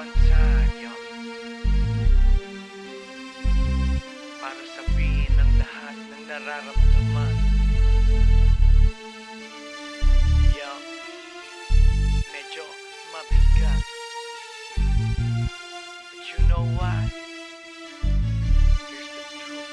one time, yo. Para sabihin ang lahat ng nararamdaman. Yo, medyo mabigat. But you know what? Here's the truth.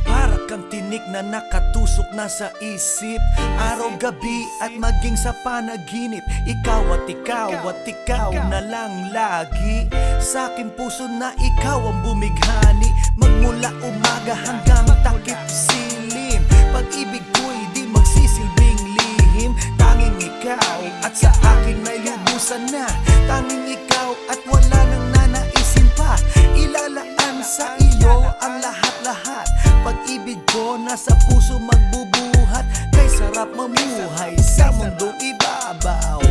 Para kang tinik na nakatusok na sa isip, araw-gabi at maging sa panaginip. Ikaw at ikaw at ikaw na lang lagi. Sa aking puso na ikaw ang bumighani. Magmula umaga hanggang takip silim. Pag-ibig ko'y di magsisilbing lihim. Tanging ikaw at sa akin may lubusan na. Tanging ikaw at wala nang nanaisin pa. Ilalaan sa iyo ang lahat-lahat. Pag-ibig ko nasa puso magbubuhat. Kay sarap mamuhay sa mundong ibabaw.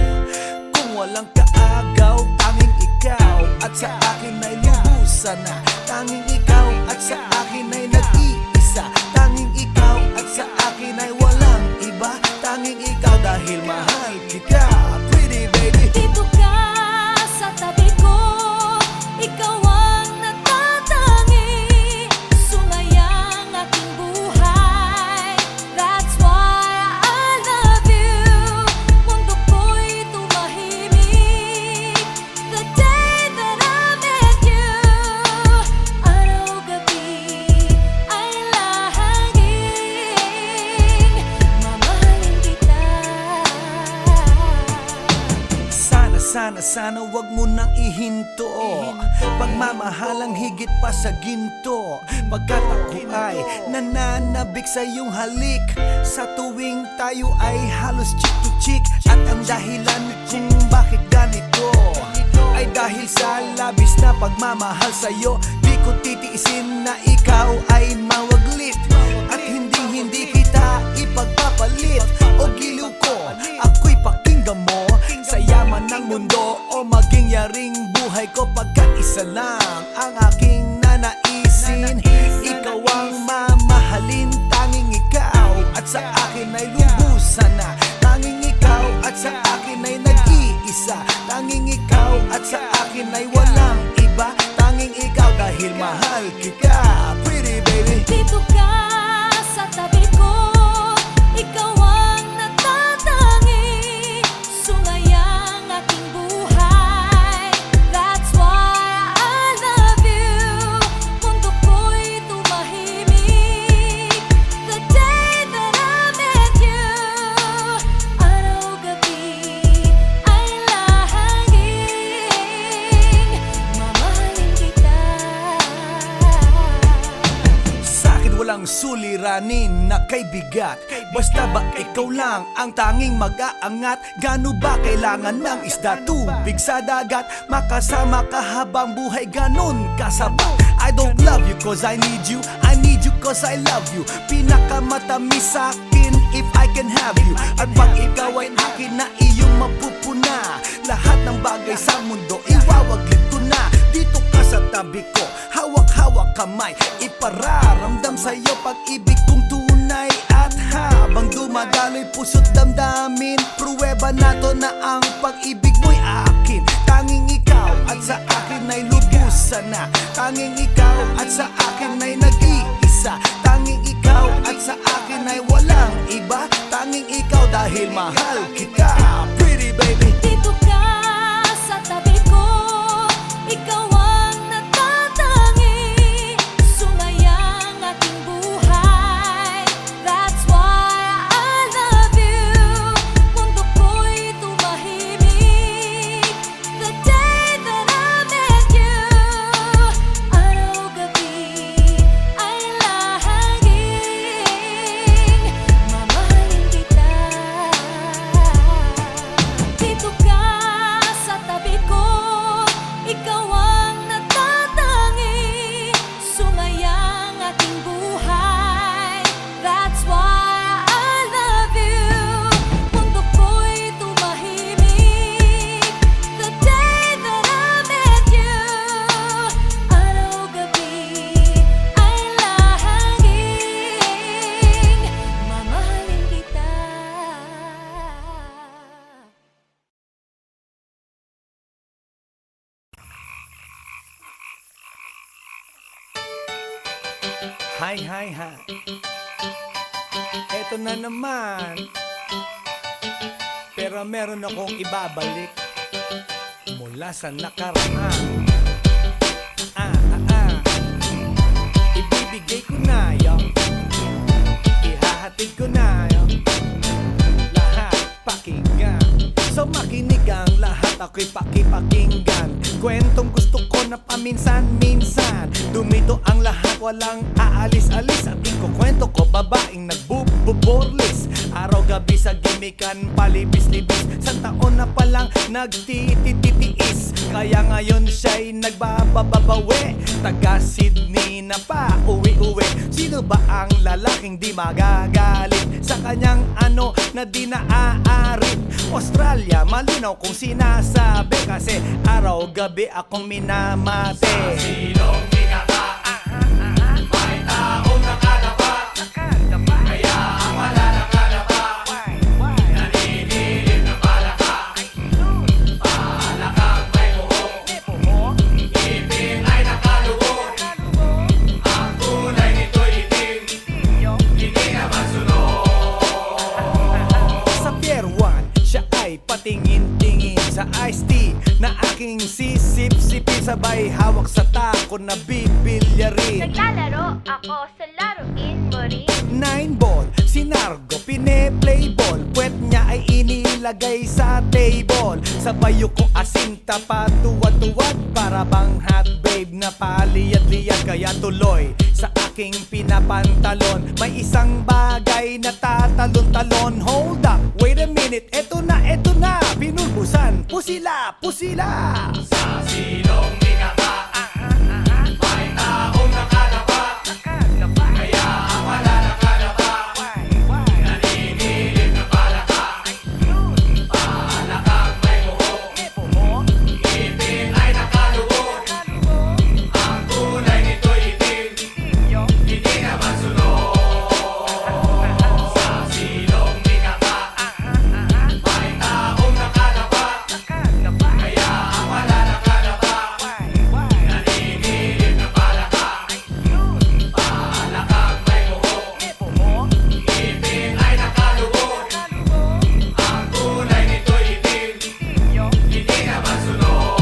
Kung walang kaagaw, tanging ikaw at sa akin ay lubusan na. Tanging ikaw at sa akin ay nag-iisa. Tanging ikaw at sa akin ay walang iba. Tanging ikaw dahil mahal kita, pretty baby. Dito ka sa tabi ko, ikaw ang natatangi. Sumayang aking buhay, that's why I love you. Mundo ko'y tumahimik the day that I met you. Araw-gabi ay lahaging mamahalin kita. Sana wag mo nang ihinto. Pagmamahalang higit pa sa ginto. Pagkat ako ay nananabik sa iyong halik. Sa tuwing tayo ay halos chick to chick. At ang dahilan kung bakit ganito ay dahil sa labis na pagmamahal sa'yo. Di ko titiisin na ikaw ay mawaglit. At hindi kita ipagpapalit. O giliw ko, ako'y pakinggan mo. Sa yaman ng mundo o maging yaring buhay ko. Pagkat isa lang ang aking nanaisin. Ikaw ang mamahalin, tanging ikaw at sa akin ay lubusan na. Tanging ikaw at sa akin ay nag-iisa. Tanging ikaw at sa akin ay walang iba. Tanging ikaw dahil mahal kita, pretty baby. Dito ka sa tabi ko, ikaw ang natatangi. Sumayang aking buhay, that's why I love you. Mundo ko'y tumahimik the day that I met you. Araw-gabi ay lahaging mamahalin kita. Sa'kin walang suliranin na kay bigat. Basta ba ikaw lang ang tanging mag-aangat? Gano ba kailangan ng isda, tubig sa dagat? Makasama ka habang buhay, ganun kasapat. I don't love you cause I need you, I need you cause I love you. Pinakamatamis sa'kin if I can have you. At pag ikaw ay akin na iyong mapupuna. Lahat ng bagay sa mundo iwawaglit ko na. Dito ka sa tabi ko, hawak-hawak kamay. Ipararamdam sa'yo pag-ibig kong tunay. At habang dumadaloy puso't damdamin, pruweba na to na ang pag-ibig mo'y akin. Tanging ikaw at sa akin ay lubusan na. Tanging ikaw at sa akin ay nag-iisa. Tanging ikaw at sa akin ay walang iba. Tanging ikaw dahil mahal kita, pretty baby. Dito ka sa tabi ko, ikaw ang natatangi. Sumayang aking buhay, that's why I love you. Mundo ko'y tumahimik the day that I met you. Araw-gabi ay lahaging mamahalin kita. Dito Hi, hi, hi. Eto na naman. Pero meron akong ibabalik mula sa nakaraan. Ibibigay ko na yo. Ihahatid ko na yo. Lahat pakinggan. So makinig ang lahat, ako'y pakipakinggan. Kwentong gusto ko na paminsan-minsan. Dumito ang lahat, walang aalis-alis. At ikukwento ko, babaeng nagbububorlis. Araw-gabi sa gimikan, palibis-libis. Sa taon na palang nagtititiis. Kaya ngayon siya'y nagbababawi. Taga Sydney na pa, uwi-uwi. Sino ba ang lalaking di magagalit sa kanyang ano na di naaarit? Australia, malinaw kung sinasabi. Kasi araw-gabi akong minamate. Sa silong di kata, may taong nakadapa. Kaya ang wala nakadapa, naninilig na palaka. Palakang may buhok, ipin ay nakalubog. Ang kulay nito'y itim, hindi na masunod. Sa Pier 1, siya ay patingin-tingin sa iced tea na aking sisip-sipin. Sabay hawak sa tako na bibilyarin. Naglalaro ako sa laruin mo rin. 9 ball, si Nargo pine-play ball. Puwet niya ay inilagay sa table. Sabay ko asinta pa tuwad-tuwad. Para bang hot babe na paliyad-liyad. Kaya tuloy sa aking pinapantalon may isang bagay na tatalon-talon. Hold up, wait a minute, eto na, pinulbusan, pusila, pusila. Sa silong di kata, may taong nakadapa. Kaya ang wala nakadapa, naninilig na palaka. Palakang may buhok, ipin ay nakalubog. Ang kulay nito'y itim, hindi na masunod. Sa silong di kata, may taong nakadapa. Kaya ang wala nakadapa, naninilig na palaka. Palakang may buhok, ipin ay nakalubog. Ang kulay nito'y itim, hindi na masunod.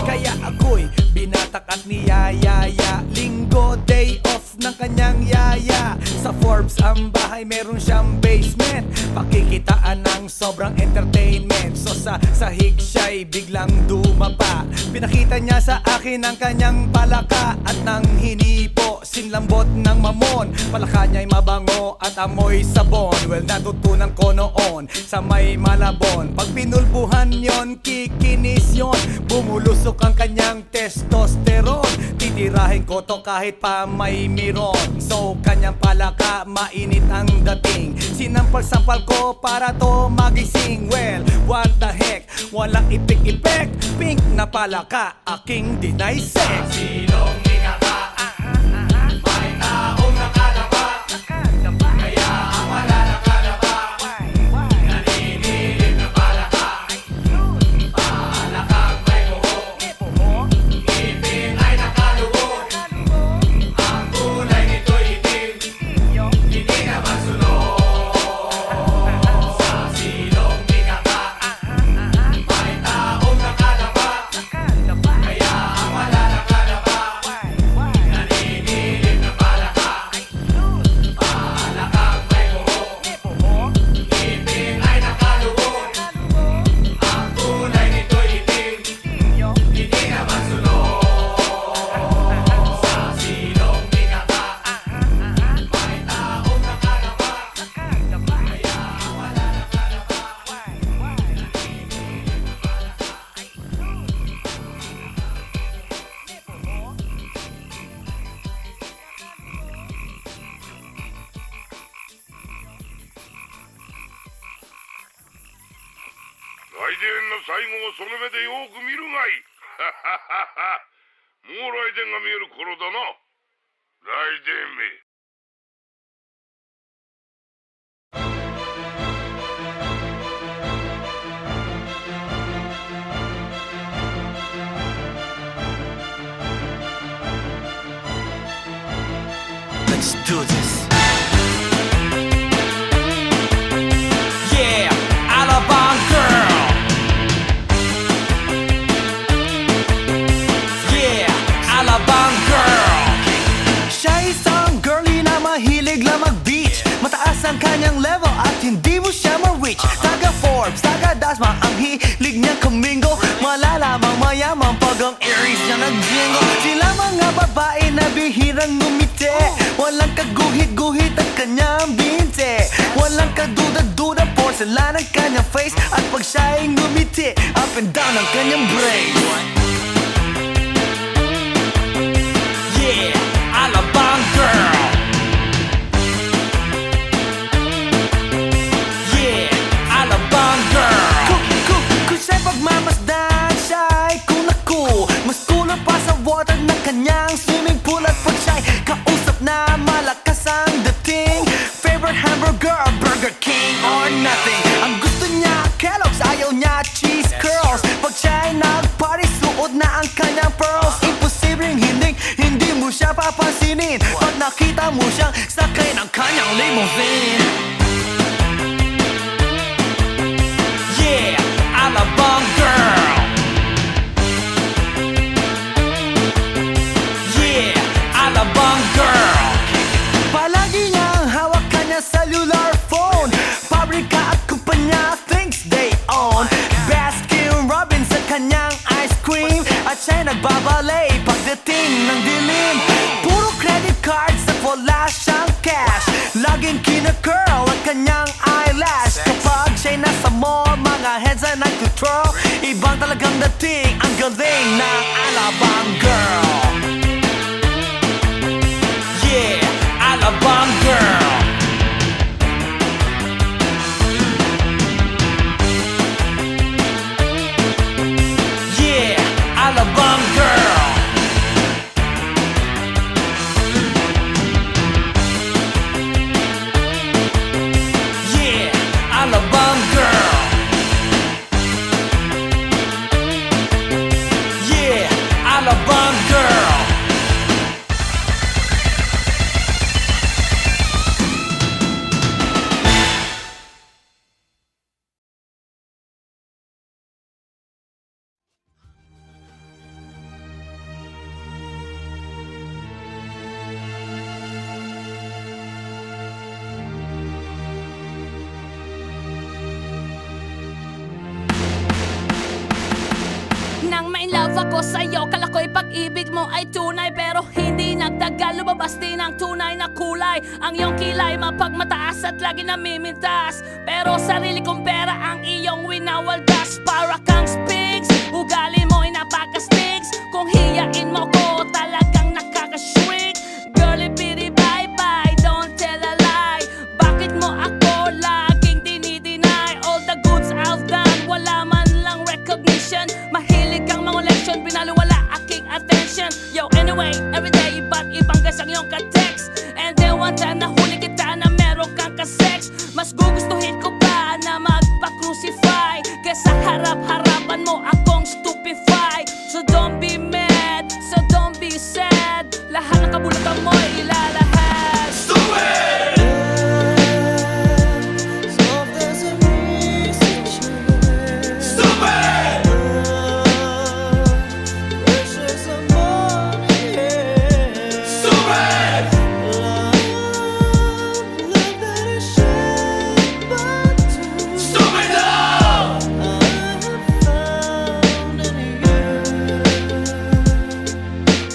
Kaya ako'y binatak at niyayaya. Linggo, day off ng kanyang yaya. Sa Forbes ang bahay, meron siyang basement. Pakikitaan ng sobrang entertainment. So sa sahig siya'y biglang dumapa. Pinakita niya sa akin ang kanyang palaka. At nang hinipo, sinlambot ng mamon. Palaka niya'y mabango at amoy sabon. Well, natutunan ko noon sa may Malabon. Pag pinulbuhan yon, kikinis yon. Bumulusok ang kanyang testosterone. Titirahin ko to kahit pa may miron. So kanyang palaka, mainit ang dating. Sinampal-sampal ko para to magising. Well, what the heck, walang ipik-ipek. Pink na palaka, aking deny sex. Silong di kata, may taong nakadapa. Kaya ang wala nakadapa, naninilig na palaka. Palakang may buhok, ipin ay nakalubog. Ang kulay nito'y itim, hindi na masunod. Sa silong di kata, may taong nakadapa. Kaya ang wala nakadapa, naninilig na palaka. Palakang may buhok, ipin ay nakalubog. Ang kulay nito'y itim, hindi na masunod. Sa silong di kata, may taong nakadapa. Kaya ang wala nakadapa, naninilig na palaka.来電の最後をその目でよく見るがいい。もう来電が見える頃だな。来電め。do this. Yeah, Alabang girl. Yeah, Alabang girl. Siya isang girlie na mahilig lang mag-beach. Mataas ang kanyang level at hindi mo siya ma-reach. Taga Forbes, taga Dasma, ang hilig niya kamingo. Malalamang mayaman pag ang Aries niya nag-jingle. Sila mga babae na bihirang ngumiti. Walang kaguhit-guhit ang kanyang binte. Walang kaduda-duda porcelain ang kanyang face. At pag siya'y ngumiti, up and down ang kanyang brain. Yeah, Alabang girl. Yeah, Alabang girl. Kung siya'y pagmamasdan, siya'y cool. Mas cooler pa sa water ng kanyang swimming pool. At pag siya'y kausap na malakas ang dating, favorite hamburger, Burger King or nothing. Ang gusto niya Kellogg's, ayaw niya cheese curls. Pag siya'y nag-party, suot na ang kanyang pearls. Imposibleng hindi mo siya papansinin pag nakita mo siyang sakay ng kanyang limousine. Yeah, Alabang girl. Yeah, Alabang girl. Palagi niyang hawak kanyang cellular phone. Pabrika at kumpanya thinks they own. Baskin Robbins sa kanyang ice cream. At siya'y nagbabalay pagdating ng dilim. Puro credit cards at wala siyang cash. Laging kina-curl ang kanyang eyelash. Kapag siya'y nasa mall, mga heads ay nag-control. Ibang talagang dating, ang galing ng Alabang girl. Yeah, Alabang girl. Yeah, Alabang girl. Yeah, Alabang girl. Yeah, Alabang girl. Nang ma-inlove ako sa'yo, kala ko'y pag-ibig mo ay tunay. Pero hindi nagtagal, lumabas din ang tunay na kulay. Ang iyong kilay mapagmataas at lagi namimintas. Pero sarili kong pera ang iyong winawaldas. Para kang Spigs, ugali mo'y napaka-Stigs. Kung hiyain mo ko, talagang nakaka-shrink. Girlie, bitty, bye-bye, don't tell a lie. Bakit mo ako laging dinideny? All the goods I've done, wala man lang recognition. Mahilig kang mga leksyon, pinaliwala aking attention. Yo, anyway, everyday, iba't ibang guys ang iyong ka-text. And then one time nahuli kita na meron kang ka-sex. Mas gugustuhin ko pa na magpa-crucify kesa harap-harapan mo akong stupefy. So don't be mad, so don't be sad. Lahat ng kabulutan mo'y ilalahad. Stupid!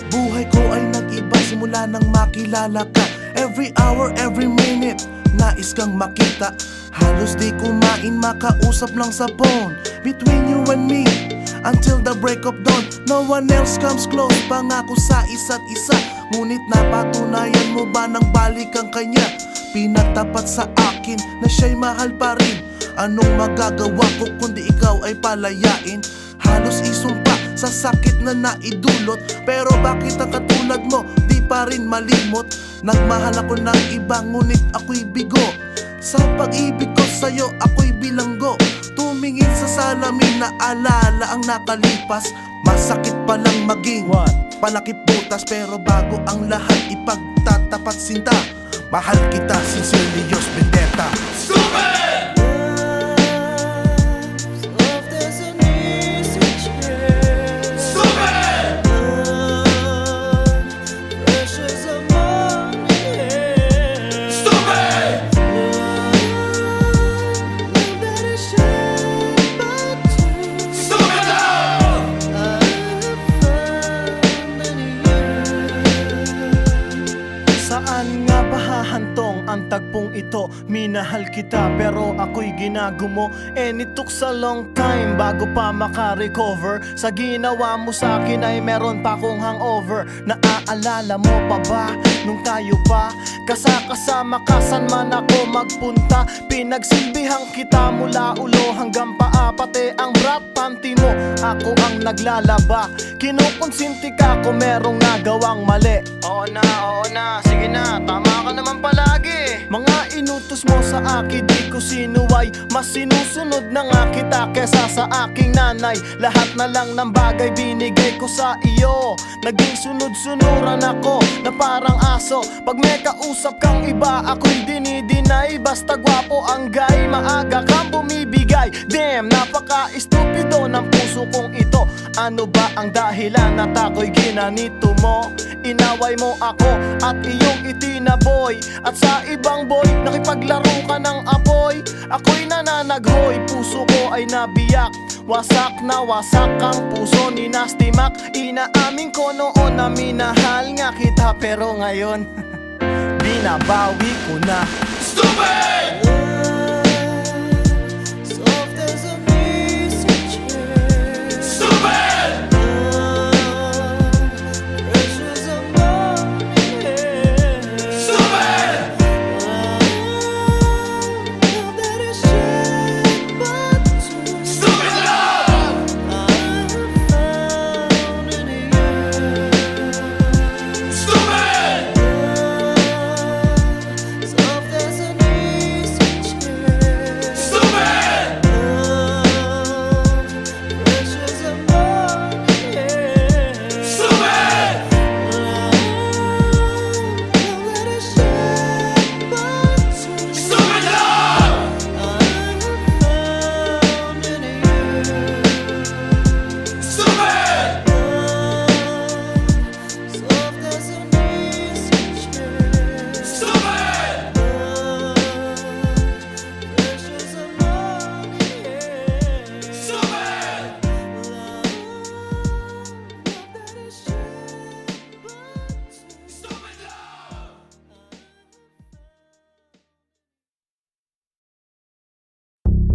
Buhay ko ay nag-iba simula nang makilala ka. Every hour, every minute, nais kang makita. Halos di kumain, makausap lang sa phone. Between you and me, until the break of dawn. No one else comes close, pangako sa isa't isa. Ngunit napatunayan mo ba nang balik ang kanya? Pinagtapat sa akin na siya'y mahal pa rin. Anong magagawa ko kundi ikaw ay palayain? Halos isumpa sa sakit na naidulot. Pero bakit ang katulad mo di pa rin malimot? Nagmahal ako ng iba ngunit ako'y bigo. Sa pag-ibig ko sa'yo ako'y bilanggo. Tumingin sa salamin na alala ang nakalipas. Masakit palang maging palakip butas. Pero bago ang lahat ipagtatapat sinta. Mahal kita, sincerely yours, Vendetta. Saan nga ba hahantong ang tagpong ito? Minahal kita pero ako'y ginagumo. And it took a long time bago pa makarecover. Sa ginawa mo sa akin ay meron pa akong hangover. Naaalala mo pa ba nung tayo pa kasama ka saan man ako magpunta? Pinagsilbihan kita mula ulo hanggang paa, pati ang bra panty mo ako ang naglalaba. Kinukonsinti ka kung merong nagawang mali. Oo na, sige na, tama ka naman palagi. Mga inutos mo sa akin di ko sinuway. Mas sinusunod na nga kita kesa sa aking nanay. Lahat na lang ng bagay binigay ko sa iyo. Naging sunod-sunuran ako na parang aso. Pag may kausap kang iba ako'y dinidinay. Basta gwapo ang guy, maaga kang bumibigay. Damn, napaka-estupido ng puso kong ito. Ano ba ang dahilan at ako'y ginanito mo? Inaway mo ako at iyong itinaboy. At sa ibang boy, nakipaglaro ka ng apoy. Ako'y nananaghoy, puso ko ay nabiyak. Wasak na wasak ang puso ni Nasty Mac. Inaamin ko noon na minahal nga kita, pero ngayon binabawi ko na. Stupid!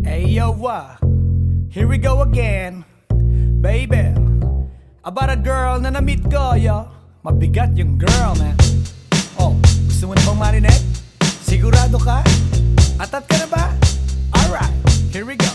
Hey yo, here we go again, baby. About a girl na na-meet ko, yo. Mabigat yung girl, man. Oh, gusto mo na bang marinig? Sigurado ka? Atat ka na ba? Alright, here we go.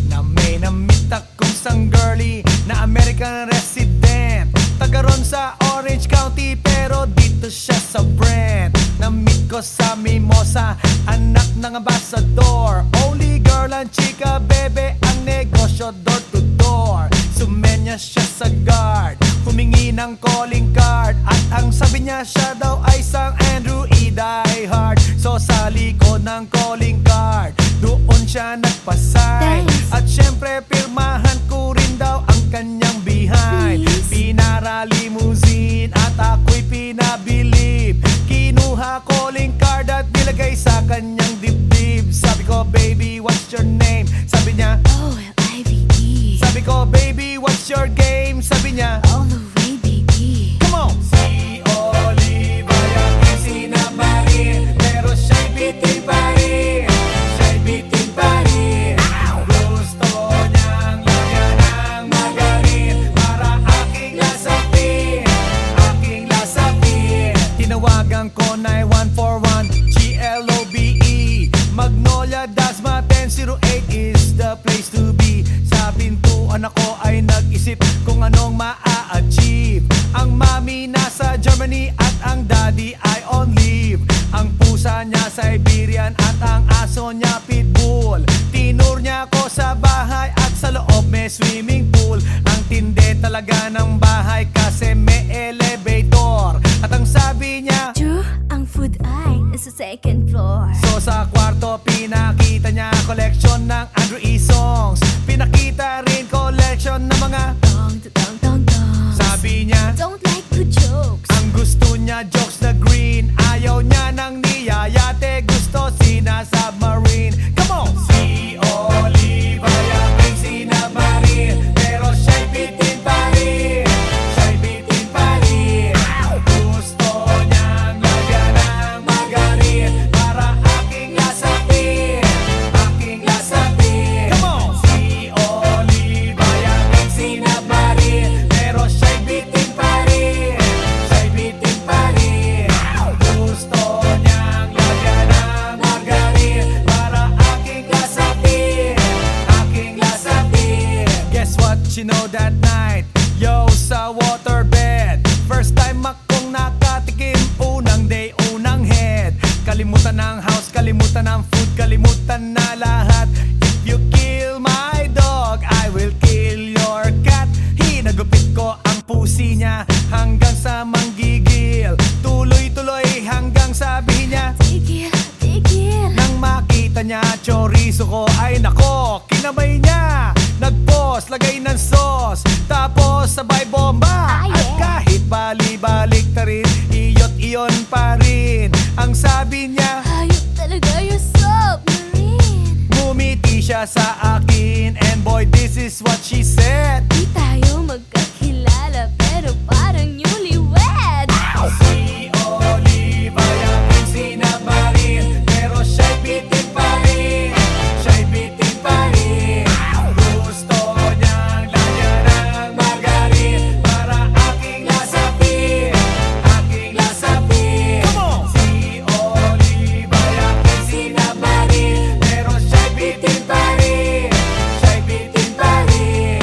Na may na-meet akong isang girly na American resident. Taga ron sa Orange County pero dito siya sa Brent. Na-meet ko sa Mimosa, anak ng ambassador. Only girl and chika, bebe, ang negosyo door to door. Sumenya siya sa guard, humingi ng calling card. At ang sabi niya siya daw ay isang Andrew E. Diehard. So sa likod ng calling card, doon siya nagpasay. At syempre pirmahan ko rin daw ang kanyang behind. Pinara limousine at ako'y pinabilib. Kinuha calling card at nilagay sa kanyang dibdib. Sabi ko, baby, what's your name? Sabi niya, OLIVE. sabi ko, baby, what's your game? Sabi niya, All the way, baby. come on! Si Olive ay aking sinamarin, pero siya'y bitin pa rin. Siya'y bitin pa rin. Gusto niyang lagyan ng magarin para aking lasapin, aking lasapin. Tinawagan ko 9141 GLOBE Magnolia Dasma 1008 is the place to be. Sa pintuan ako ay nag-isip kung anong maa-achieve. Ang mami nasa Germany at ang daddy ay on leave. Ang pusa niya Siberian at ang aso niya pitbull. Tinur niya ako sa bahay at sa loob may swimming pool. Ang tindi talaga ng bahay kasi may elevator. At ang sabi niya, True, ang food ay isa second floor. So sa kwarto pinakita niya collection ng Andrew E. songs. Pinakita rin collection ng mga Dong, dong, dong, dong. sabi niya Don't like the jokes. ang gusto niya jokes na green. Ayaw niya ng niyayate, gusto sina-submarine. Come on! Si Olive ay aking sinabmarin, pero siya'y bitin pa rin. Siya'y bitin pa rin. Gusto niyang lagyan ng margarin para aking lasapin. Aking lasapin. Come on! Si Olive ay aking sinabmarin, pero siya'y bitin pa rin. Siya'y bitin pa rin. Gusto niyang lagyan ng margarin para aking lasapin. Aking lasapin. Guess what you know that night? Yo, sa waterbed, first time akong nakatikim. Unang day, unang head. Kalimutan ng house, kalimutan ng food, kalimutan na lahat. If you kill my dog, I will kill your cat. Hinagupit ko ang pusi niya hanggang sa manggigil. Tuloy-tuloy hanggang sabihin niya Tigil, tigil. nang makita niya chorizo ko, ay nako, kinabay niya. Nagpos, lagay ng sauce, tapos sabay bomba. Ah, At yeah. kahit bali-balik ta rin, iyot-iyon pa rin. Ang sabi niya, Hayop talaga yung submarine. ngumiti siya sa akin. And boy, this is what she said. Di tayo magkakilala pero parang newlywed. Si Olive ay aking sinabmarin, pero siya'y bitin pa rin. Siya'y bitin pa rin. Gusto niyang lagyan ng margarin para aking lasapin. Aking lasapin. Si Olive ay aking sinabmarin, pero siya'y bitin pa rin. Siya'y bitin pa rin.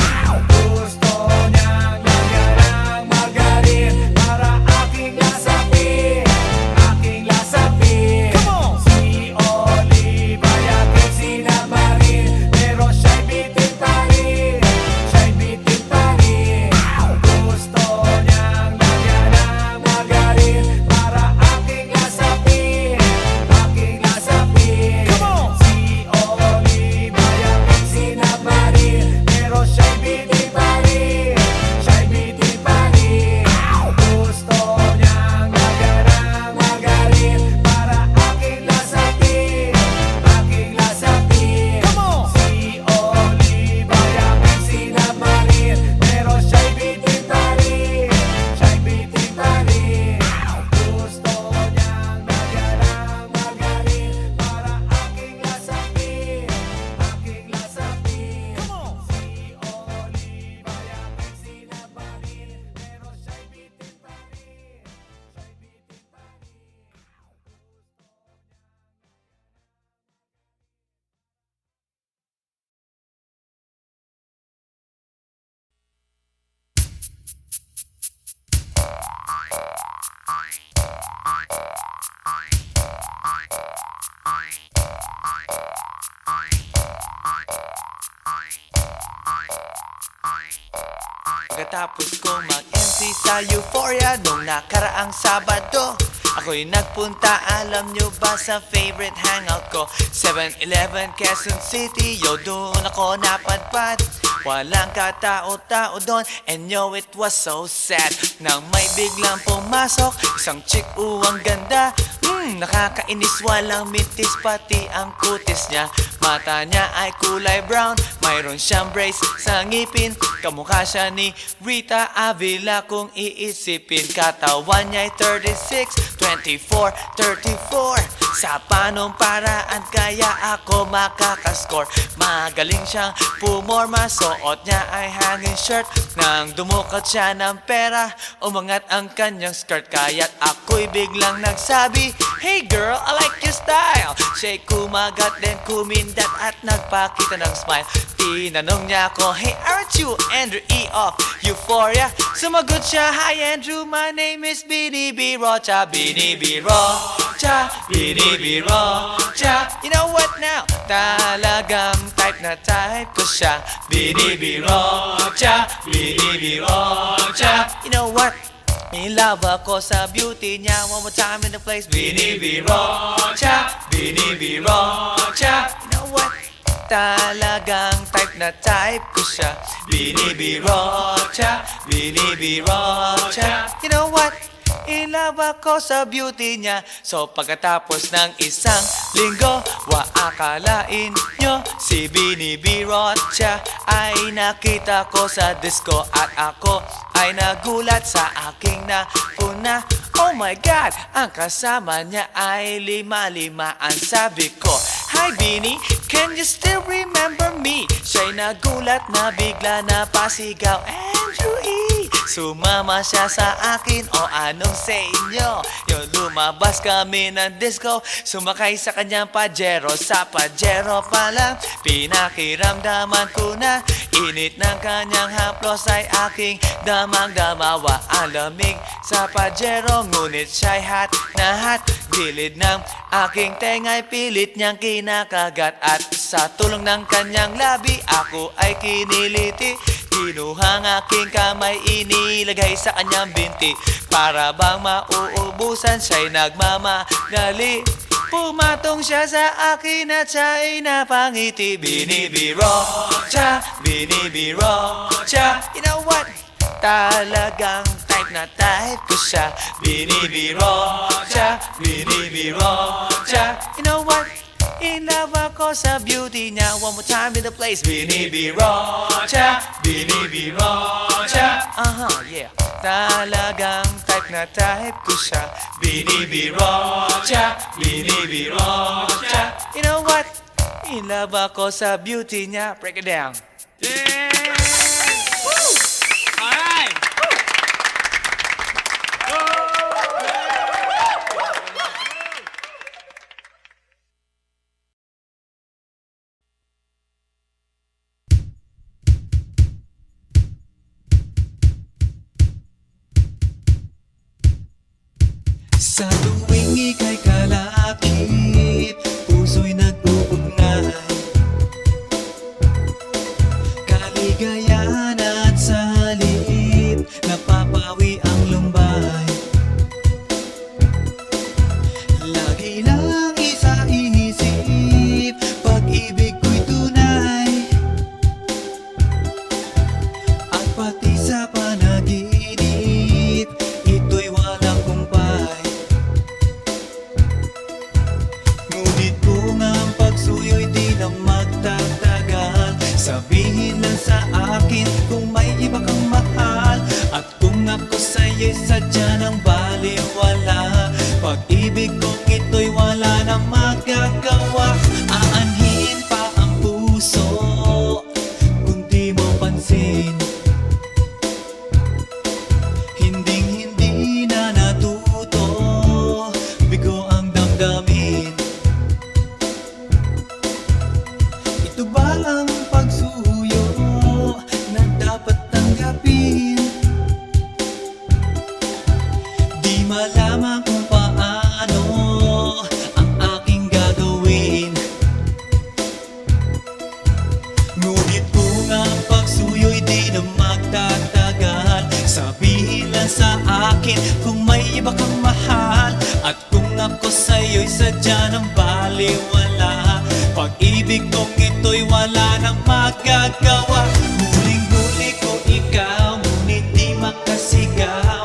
Gusto niyang lagyan ng margarin para aking lasapin. Aking lasapin. Si Olive ay aking sinabmarin, pero siya'y bitin pa rin. Siya'y bitin pa rin. Gusto niyang lagyan ng margarin para aking lasapin. Aking lasapin. Si Olive ay aking sinabmarin, pero siya'y bitin pa rin. Siya'y bitin pa rin. Gusto niyang lagyan ng margarin para aking lasapin. Aking lasapin. Si Olive ay aking sinabmarin, pero siya'y bitin pa rin. Siya'y bitin pa rin. Gusto niyang lagyan ng margarin para aking lasapin. Aking lasapin. Si Olive ay aking sinabmarin, pero siya'y bitin pa rin. Siya'y bitin pa rin. Pagkatapos ko mag-MC sa Euphoria nung nakaraang Sabado, ako'y nagpunta, alam nyo ba, sa favorite hangout ko, 7-Eleven, Quezon City. Yo, doon ako napadpad, walang katao-tao doon, and yo, it was so sad nang may biglang pumasok isang chick, ang ganda. Nakakainis, walang mintis, pati ang kutis niya. Mata niya ay kulay brown, mayroon siyang brace sa ngipin. Kamukha siya ni Rita Avila kung iisipin. Katawan niya ay 36, 24, 34. Sa panong paraan kaya ako makakascore. Magaling siyang pumorma, suot niya ay hanging shirt. Nang dumukat siya ng pera, umangat ang kanyang skirt. Kaya't ako'y biglang nagsabi, hey girl, I like your style. Siya'y kumagat, then kumindat at nagpakita ng smile. Tinanong niya ako, hey, aren't you Andrew E. of Euphoria? Sumagot siya, hi Andrew, my name is Bini B. Rocha. Bini B. Rocha, Bini B. Rocha. You know what now? Talagang type na type ko siya. Bini B. Rocha, Bini B. Rocha. You know what? In love ako sa beauty niya. One more time in the place. Binibirocha, binibirocha. You know what? Talagang type na type ko siya. Binibirocha, binibirocha. You know what? In love ako sa beauty niya. So pagkatapos ng isang linggo, akalain nyo si Binibirocha ay nakita ko sa disco. At ako ay nagulat sa aking napuna. Oh my God! Ang kasama niya ay lima-lima. Ang sabi ko, hi Bini, can you still remember me? Siya'y nagulat na bigla na pasigaw, Andrew E. Sumama siya sa akin, o anong sa inyo? Yung lumabas kami ng disco, sumakay sa kanyang Pajero. Sa Pajero pa lang, pinakiramdaman ko na init ng kanyang haplos ay aking damang-damawa. Ang lamig sa Pajero, ngunit siya'y hot na hot. Gilid ng aking tenga'y pilit niyang kinakagat. At sa tulong ng kanyang labi, ako ay kiniliti. Kinuha ang aking kamay, inilagay sa kanyang binti. Para bang mauubusan, siya'y nagmamadali. Pumatong siya sa akin at siya'y napangiti. Binibirocha, binibirocha. You know what? Talagang type na type ko siya. Binibirocha, binibirocha. You know what? In love ako sa beauty niya. One more time in the place. Binibirocha, binibirocha. Yeah. Talagang type na type ko siya. Binibirocha, binibirocha. You know what? In love ako sa beauty niya. Break it down. Sa tuwing ika'y kalakip, puso'y nag-uugnay. Kaligayahan at salip, napapawi ang lumbay. Lagi lang isa inisip, pag-ibig ko'y tunay. At pati sa panaginip, ito'y walang kumpay. Ngunit kung ang pagsuyo'y di na magtatagal, sabihin lang sa akin kung may iba kang mahal. At kung ako sa'yo'y sadya ng baliwala, pag-ibig kong ito'y wala nang magagawa. Aanhin pa ang puso kung di mo pansin. Hinding-hindi na natuto, bigo ang damdamin. Ito ba ang pagsuyo na dapat tanggapin? Di malaman kung paano ang aking gagawin. Ngunit kung ang pagsuyo'y di na magtatagal, sabihin lang sa akin kung may iba kang mahal. At kung ako sa'yo'y sadya ng baliwala, pag-ibig kong ito'y wala nang magagawa. Huling-huli ko ikaw, ngunit di makasigaw.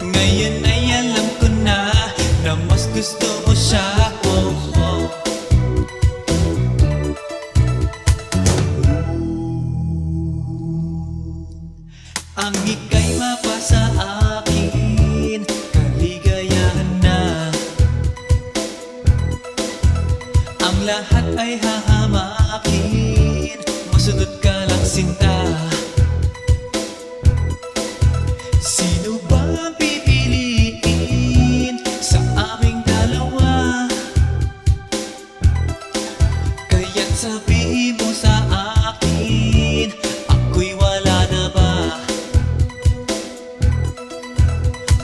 Ngayon ay alam ko na mas gusto mo siya. Ang ika'y mapasa akin, kaligayahan na. Ang lahat ay hahamakin, masunod ka lang sinta. Sino ba ang pipiliin sa aming dalawa? Kaya't sabihin mo sa akin, ako'y wala na ba?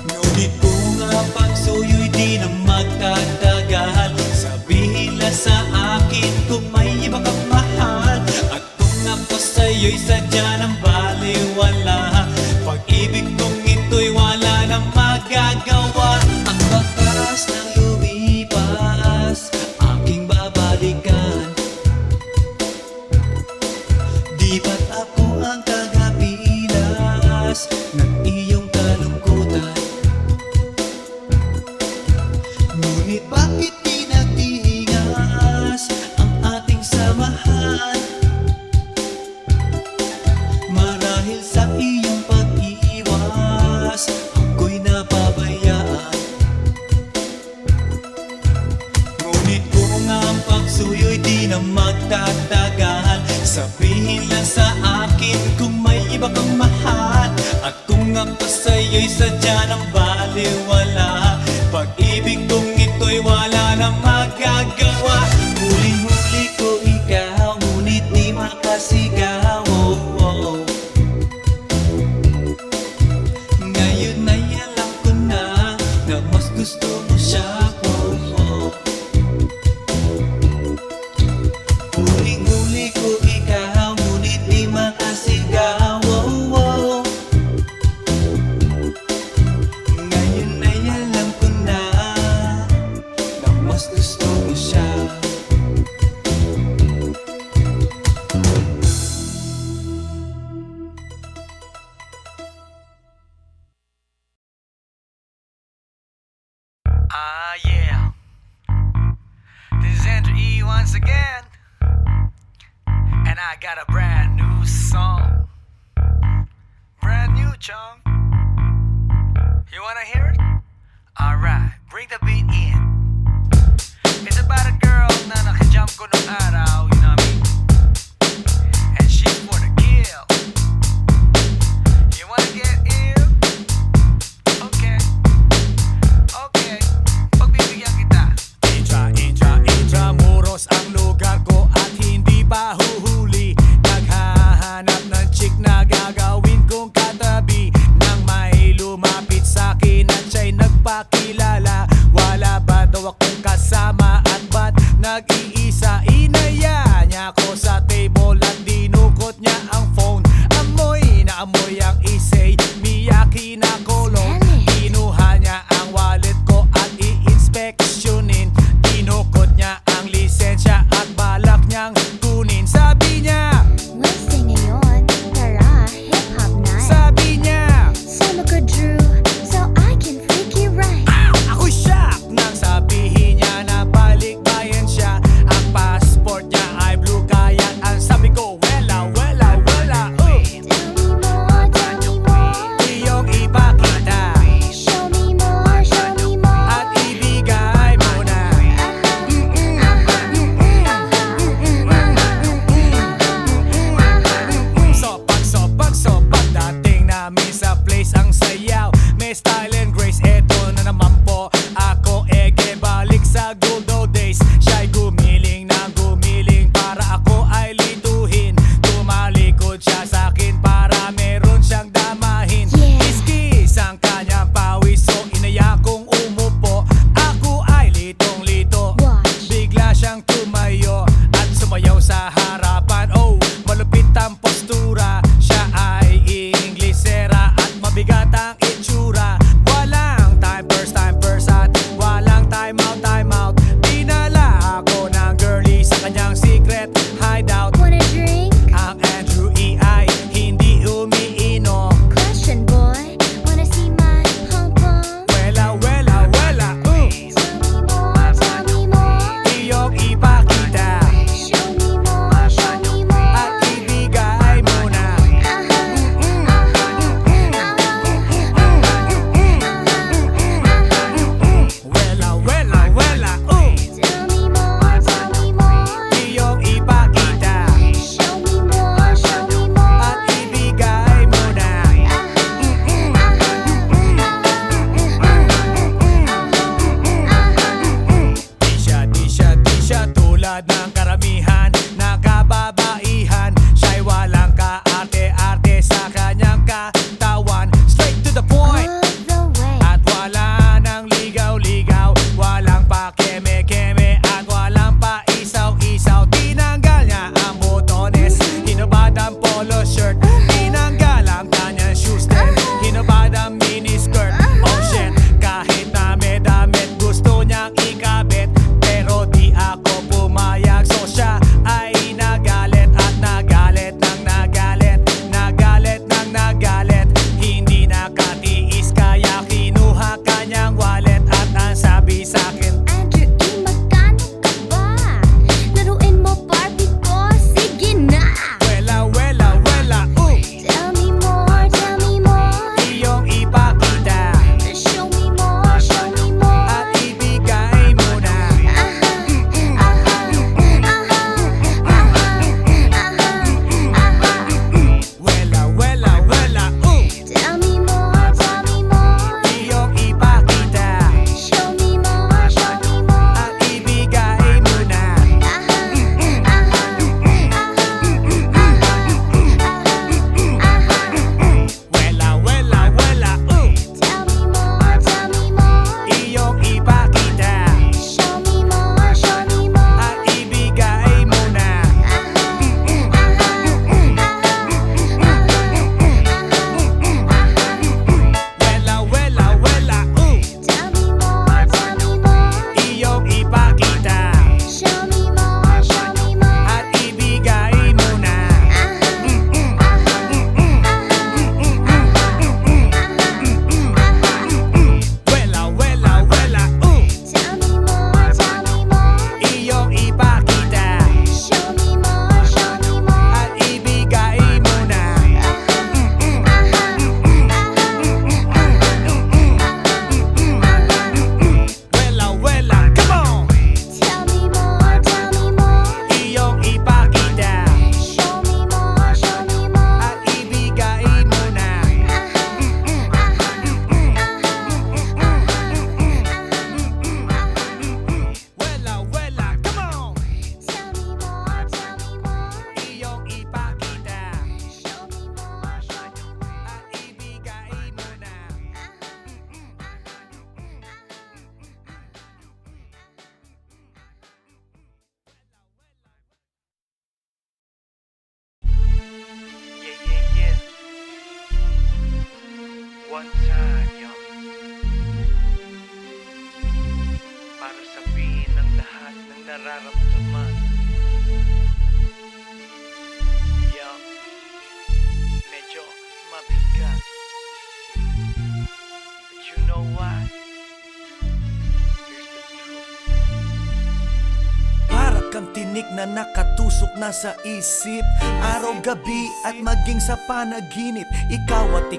Ngunit kung ang pagsuyo'y di na magtatagal, sabihin lang sa akin kung may iba kang mahal. At kung ako sa'yo'y sadya ng pagsuyo'y di na magtatagal. Sabihin lang sa akin kung may iba kang mahal, at kung ako sa'yo'y sadya ng baliwala. Pag-ibig kong ito'y wala na magagawa. Huling-huli ko ikaw, ngunit di makasigaw. Oh, oh. Ngayon ay alam ko na mas gusto mo siya. Oh, oh. Huling-huli ko ikaw, ngunit di makasigaw. Oh, oh. Ngayon ay alam ko na mas gusto mo siya. Yeah. This is Andrew E once again. And I got a brand new song. Brand new, chong. You wanna hear it? Alright, bring the beat in. It's about a girl na nakajump ko nung araw, you know what I mean? And she's for the kill. You wanna get ill? Okay. Okay. Pagbibigyan kita. Intramuros ang lugar ko at hindi pa huhuli. Naghahanap ng chick na gagawin kong katabi. Nang may lumapit sa'kin at siya'y nagpakilala. Wala ba daw akong kasama at ba't nag-iisa? Inaya niya ako sa table at dinukot niya ang phone. Amoy na amoy ang isay, Miyaki na kolong. Kinuha niya ang wallet ko at i-inspeksyonin. Dinukot niya ang lisensya at balak niyang kunin. Sabi niya, Lasting ngayon, tara, hip-hop night. sabi niya, Sama ka, Drew, so I can freak you right. ako'y shock nang sabihin niya na balikbayan siya. Ang passport niya ay blue, kaya ang sabi ko, well, one time, yo. Para sabihin ang lahat ng nararamdaman. Yo, medyo mabigat. But you know what? Here's the truth. Para kang tinik na nakatusok na sa isip, araw-gabi at maging sa panaginip. Ikaw at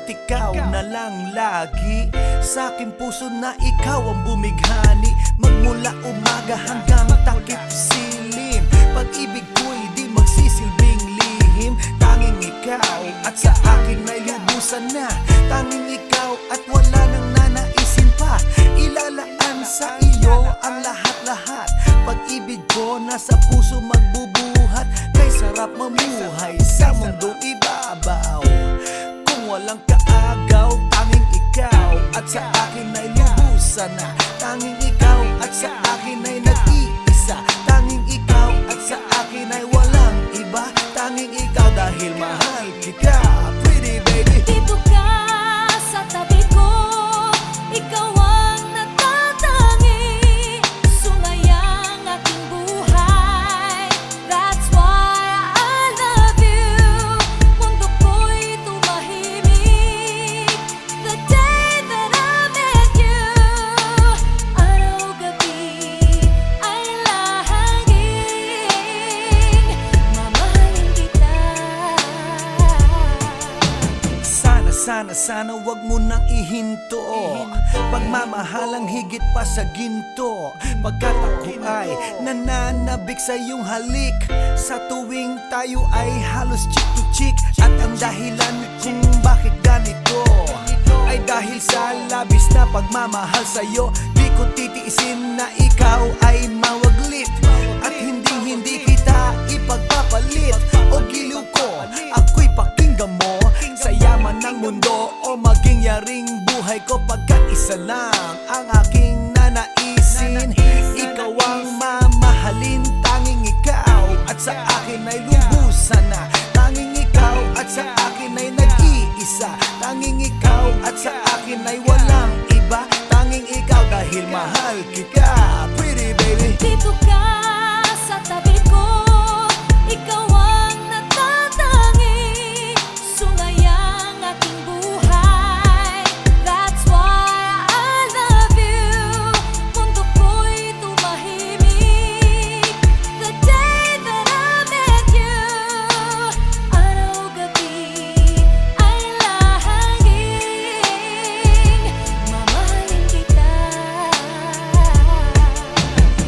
ikaw na lang lagi. Sa aking puso na ikaw ang bumighani. Magmula umaga hanggang takip silim. Pag-ibig ko'y di magsisilbing lihim. Tanging ikaw at sa akin ay lubusan na. Tanging ikaw at wala nang nanaisin pa. Ilalaan sa iyo ang lahat-lahat. Pag-ibig ko nasa puso magbubuhat. Kay sarap mamuhay sa mundong ibabaw. Kung walang kaagaw, tanging ikaw at sa akin ay lubusan na. Tanging ikaw at sa akin ay nag-iisa. Tanging ikaw at sa akin ay walang iba. Tanging ikaw dahil mahal kita, pretty baby. Dito ka sa tabi ko, ikaw ang natatangi. Sumayang aking buhay, that's why I love you. Mundo ko'y tumahimik the day that I met you. Araw-gabi ay lahaging mamahalin kita. Sana wag mo nang ihinto. Pagmamahalang higit pa sa ginto. Pagkat ako ay nananabik sa iyong halik. Sa tuwing tayo ay halos chick to chick. At ang dahilan kung bakit ganito ay dahil sa labis na pagmamahal sa'yo. Di ko titiisin na ikaw ay mawaglit. At hindi kita ipagpapalit. O giliw ko, ako'y pakinggan mo. Sa yaman ng mundo o maging yaring buhay ko. Pagkat isa lang ang aking nanaisin. Ikaw ang mamahalin, tanging ikaw at sa akin ay lubusan na. Tanging ikaw at sa akin ay nag-iisa. Tanging ikaw at sa akin ay walang iba. Tanging ikaw dahil mahal kita, pretty baby. Dito ka sa tabi ko, ikaw ang natatangi. Sumayang aking buhay, that's why I love you. Mundo ko'y tumahimik the day that I met you. Araw-gabi ay lahaging mamahalin kita.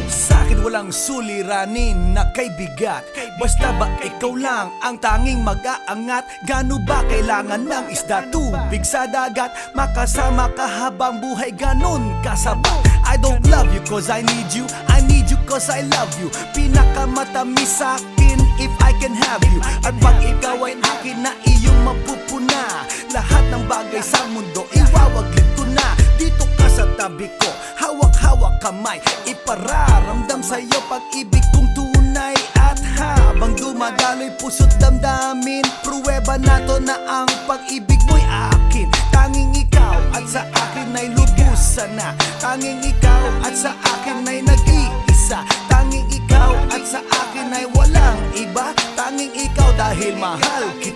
Sa'kin walang suliranin na kay bigat. Basta ba ikaw lang ang tanging mag-aangat? Gano ba kailangan ng isda, tubig sa dagat? Makasama ka habang buhay, ganon kasabat. I don't love you cause I need you, I need you cause I love you. Pinakamatamis sa'kin if I can have you. At pag ikaw ay akin na iyong mapupuna, lahat ng bagay sa mundo iwawaglit ko na. Dito ka sa tabi ko, hawak-hawak kamay. Ipararamdam sa'yo pag-ibig kong tunay. At habang dumadaloy puso't damdamin, pruweba na to na ang pag-ibig mo'y akin. Tanging ikaw at sa akin ay lubusan na. Tanging ikaw at sa akin ay nag-iisa. Tanging ikaw at sa akin ay walang iba. Tanging ikaw dahil mahal kita.